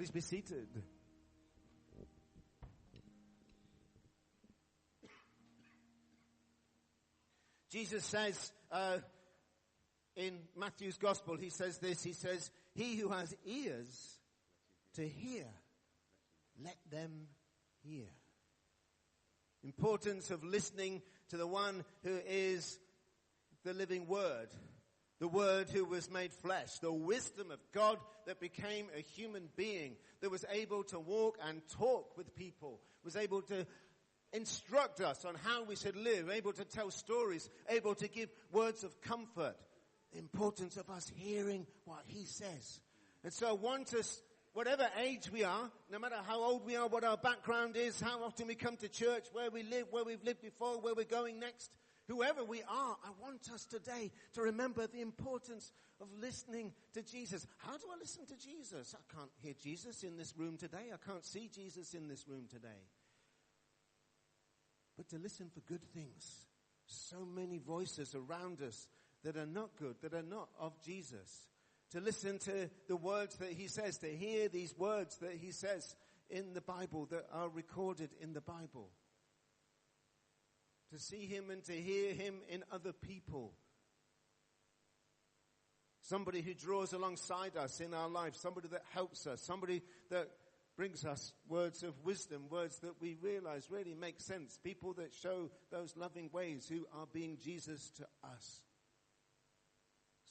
Please be seated. Jesus says in Matthew's Gospel, he says this, he says, he who has ears to hear, let them hear. Importance of listening to the one who is the living Word. The Word who was made flesh. The wisdom of God that became a human being. That was able to walk and talk with people. Was able to instruct us on how we should live. Able to tell stories. Able to give words of comfort. The importance of us hearing what He says. And so I want us, whatever age we are, no matter how old we are, what our background is, how often we come to church, where we live, where we've lived before, where we're going next, whoever we are, I want us today to remember the importance of listening to Jesus. How do I listen to Jesus? I can't hear Jesus in this room today. I can't see Jesus in this room today. But to listen for good things. So many voices around us that are not good, that are not of Jesus. To listen to the words that He says, to hear these words that He says in the Bible, that are recorded in the Bible. To see Him and to hear Him in other people. Somebody who draws alongside us in our life, somebody that helps us, somebody that brings us words of wisdom, words that we realize really make sense. People that show those loving ways who are being Jesus to us.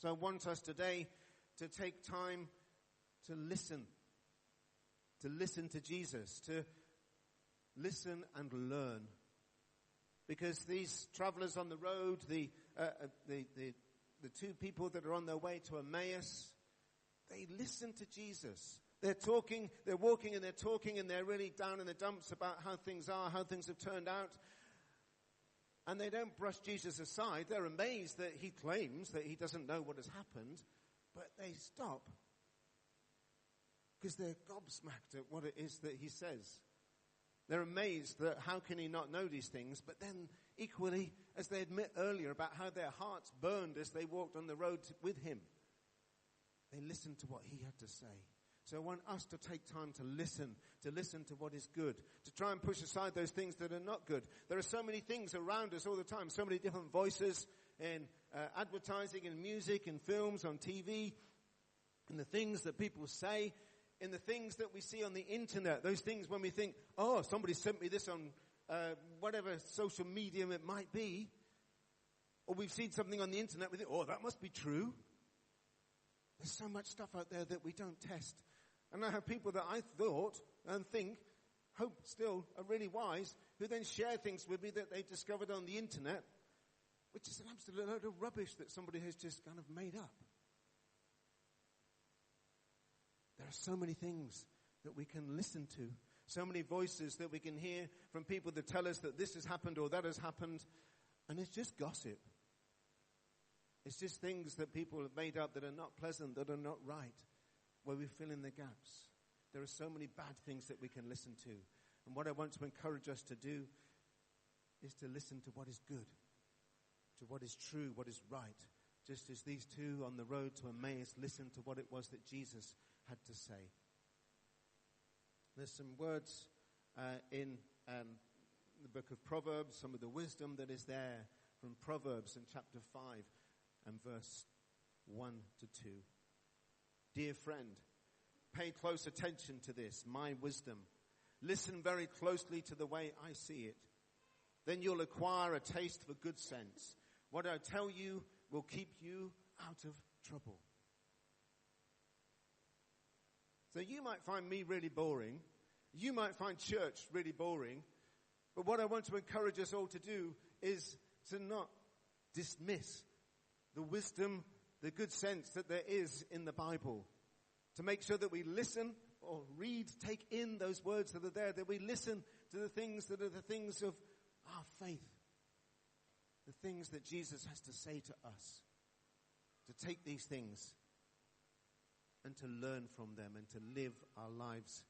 So I want us today to take time to listen to Jesus, to listen and learn. Because these travelers on the road, the two people that are on their way to Emmaus, they listen to Jesus. They're talking, they're walking and they're talking and they're really down in the dumps about how things are, how things have turned out. And they don't brush Jesus aside. They're amazed that He claims that He doesn't know what has happened. But they stop because they're gobsmacked at what it is that He says. They're amazed that how can He not know these things? But then equally, as they admit earlier about how their hearts burned as they walked on the road with Him, they listened to what He had to say. So I want us to take time to listen to what is good, to try and push aside those things that are not good. There are so many things around us all the time, so many different voices in advertising, in music, in films, on TV, in the things that people say, in the things that we see on the internet, those things when we think, oh, somebody sent me this on whatever social medium it might be, or we've seen something on the internet, we think, oh, that must be true. There's so much stuff out there that we don't test. And I have people that I thought and think, hope still, are really wise, who then share things with me that they've discovered on the internet, which is an absolute load of rubbish that somebody has just kind of made up. There are so many things that we can listen to, so many voices that we can hear from people that tell us that this has happened or that has happened, and it's just gossip. It's just things that people have made up that are not pleasant, that are not right, where we fill in the gaps. There are so many bad things that we can listen to. And what I want to encourage us to do is to listen to what is good, to what is true, what is right. Just as these two on the road to Emmaus listened to what it was that Jesus had to say. There's some words in the book of Proverbs, some of the wisdom that is there from Proverbs in chapter 5 and verse 1 to 2. Dear friend, pay close attention to this, my wisdom. Listen very closely to the way I see it. Then you'll acquire a taste for good sense. What I tell you will keep you out of trouble. So you might find me really boring. You might find church really boring. But what I want to encourage us all to do is to not dismiss the wisdom, the good sense that there is in the Bible. To make sure that we listen or read, take in those words that are there, that we listen to the things that are the things of our faith. The things that Jesus has to say to us. To take these things and to learn from them and to live our lives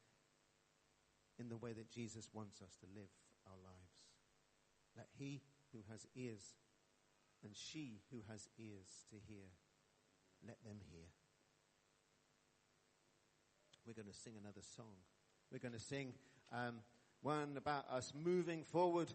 in the way that Jesus wants us to live our lives. Let he who has ears and she who has ears to hear, let them hear. we're going to sing another song. We're going to sing one about us moving forward